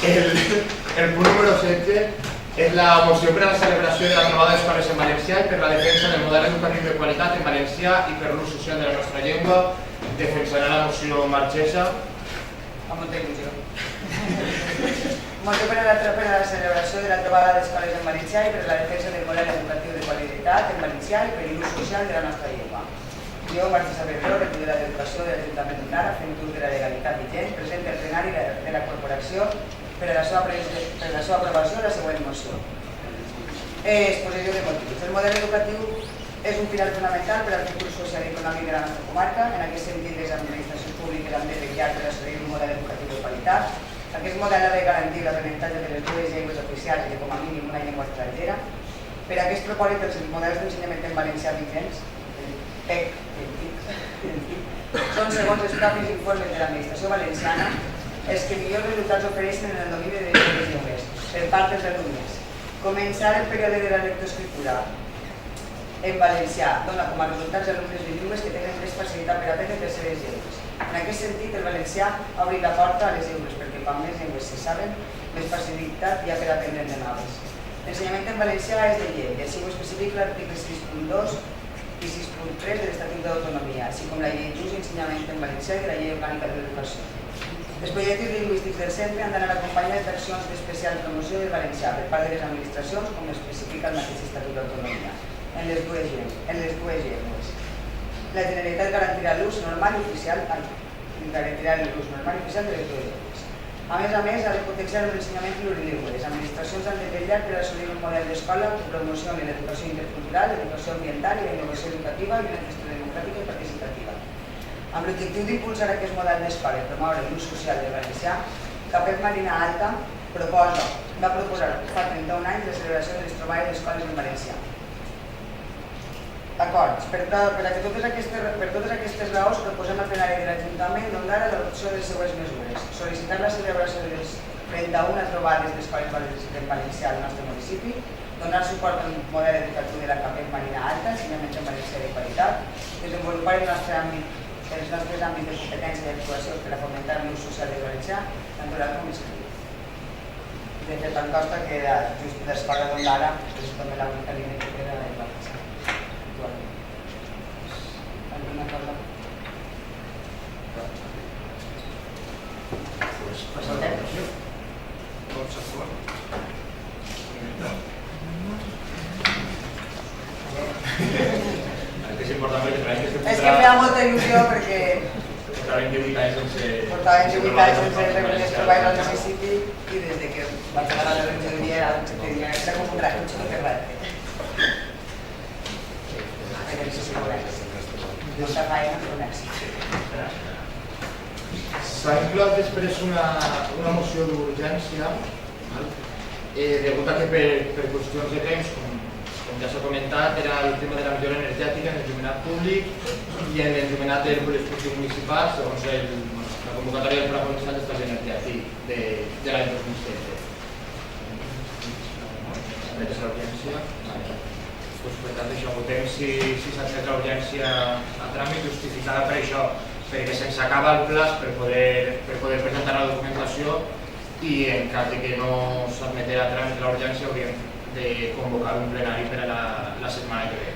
El punt número 16 és la moció per a la celebració de la trobada d'escoles en valencià i per la defensa del model educatiu de qualitat en valencià i per l'ús social de la nostra llengua. Defensarà la moció Marchesa. Amb molta il·lusió. Moció per a la celebració de la trobada d'escoles en valencià i per la defensa del model educatiu de qualitat en valencià i per l'ús social de la nostra llengua. Jo, Marchesa Berrero, regidora d'Educació de l'Ajuntament d'Ondara, fent ús de la legalitat vigent, presenta el plenari de la corporació per a la seva aprovació la següent moció. Exposició de motius. El model educatiu és un pilar fonamental per al futur social i econòmic de la nostra comarca. En aquest sentit, les administracions públiques han de vetllar per assolir un model educatiu de qualitat. Aquest model ha de garantir l'aprenentatge de les dues llengües oficials i de, com a mínim, una llengua estrangera. Per a aquest propòsit, els models d'ensenyament en valencià vigents, el PEC i el TIC, són, segons els propis informes de l'administració valenciana, els que millors resultats ofereixen en el domini de les llengües, per part dels alumnes. Començar el període de la lectoescriptura en valencià dona com a resultats alumnes bilingües que tenen més facilitat per aprendre terceres llengües. En aquest sentit, el valencià obri la porta a les llengües, perquè quan més llengües se saben, més facilitat hi ha per aprendre de noves. L'ensenyament en valencià és de llei, i així ho especifica l'article 6.2 i 6.3 de l'Estatut d'Autonomia, així com la llei d'ús i ensenyament en valencià i de la llei orgànica de l'educació. Els projectes lingüístics del centre han d'anar acompanyats d'accions d'especial promoció del valencià per part de les administracions, com especifica el mateix Estatut d'Autonomia, en les dues llengües. La Generalitat garantirà l'ús normal i oficial de les dues llengües. A més, ha de potenciar l'ensenyament plurilingüe. Les administracions han de vetllar per assolir un model d'escola que promocioni l'educació intercultural, l'educació ambiental i la innovació educativa i una gestió democràtica i participativa. Amb l'objectiu d'impulsar aquest model d'escola i promoure l'ús social del valencià, Capet Marina Alta va proposar fa 31 anys la celebració de les trobades d'escoles en valencià. Acords. Per totes aquestes raons, proposem al plenari de l'Ajuntament d'Ondara l'adopció de les següents mesures. Sol·licitar la celebració de les 31 trobades d'escoles en valencià al nostre municipi, donar suport al model educatiu de la Capet Marina Alta, ensenyament en valencià de qualitat, desenvolupar els nostres àmbits de competència i d'actuació per a fomentar l'ús social del valencià, tant oral com escrit. De fet, em consta que just d'escola d'Ondara és també l'única línia que queda en valencià. ¿Alguna cosa? Pues pasa la votació. Tots a favor. És important perquè trobem que és que em fa molta il·lusió perquè portaven 18 anys sense les trobades al municipi i des que vaig anar a la regidoria era com un raig, no té res. Aquesta feina és un èxit. S'ha inclòs després una moció d'urgència degut a que per qüestions de temps, com ja s'ha comentat, era el tema de la millora energètica en l'enllumenat públic i en l'enllumenat del poliesportiu municipal, segons la convocatòria del Pla Municipal d'Estat Energètic de l'any 2016. És l'urgència. Per tant, això votem si s'admet l'urgència a tràmit, justificada per això, perquè se'ns acaba el plaç per poder presentar la documentació i en cas que no s'admetés a tràmit l'urgència hauríem de convocar un plenari per a la setmana que ve.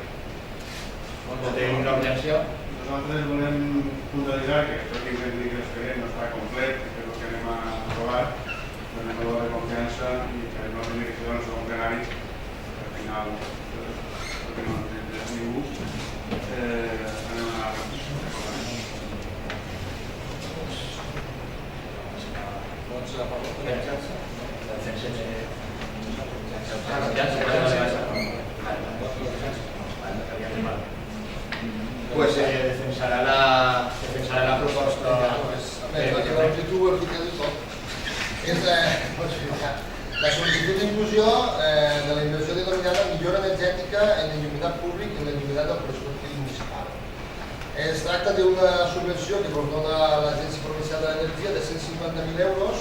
Votem l'urgència. Nosaltres volem puntualitzar que tot i que l'expedient no està complet, que és el que anem a aprovar, donem el vot de confiança i que no hagi de donar un plenari, al final, perquè no és ningú, anem a pues defensarà la proposta. L'objectiu és la sol·licitud d'inclusió de la inversió denominada millora energètica en l'enllumenat públic i en l'enllumenat del poliesportiu municipal. Es tracta d'una subvenció que dona l'Agència Provincial de l'Energia de 150.000 euros,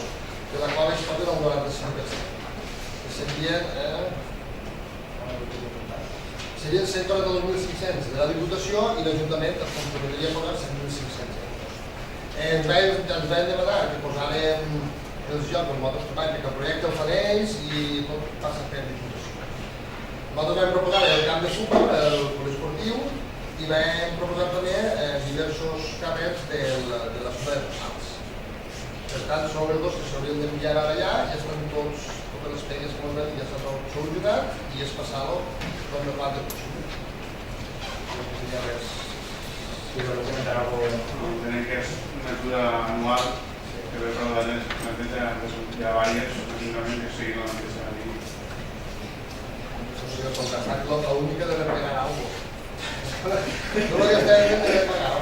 de la qual es paga del 95%. Serien 142.500 de la Diputació i l'Ajuntament es comprometria a pagar 100.500 euros. Ens van demanar que posàrem social, doncs nosaltres treballem que el projecte el fan ells i tot passa per diputació. Nosaltres vam proposar el camp de futbol, el poliesportiu, i vam proposar també diversos carrers de la zona de Rosals. Per tant, són els dos que s'haurien d'enviar ara allà, ja estan totes les pegues que ens ja està tot solucionat i és passar-lo com de plat de consum. No sé si hi ha res. Si voleu comentar alguna cosa. Entenem que és una ajuda anual que ve per la gent, hi ha diverses, normalment que sigui la mateixa línia. Això sí que com que està l'única de repegar alguna cosa. No voy a estar bien de pagar.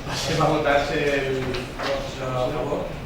Passem a votar-se el... a favor.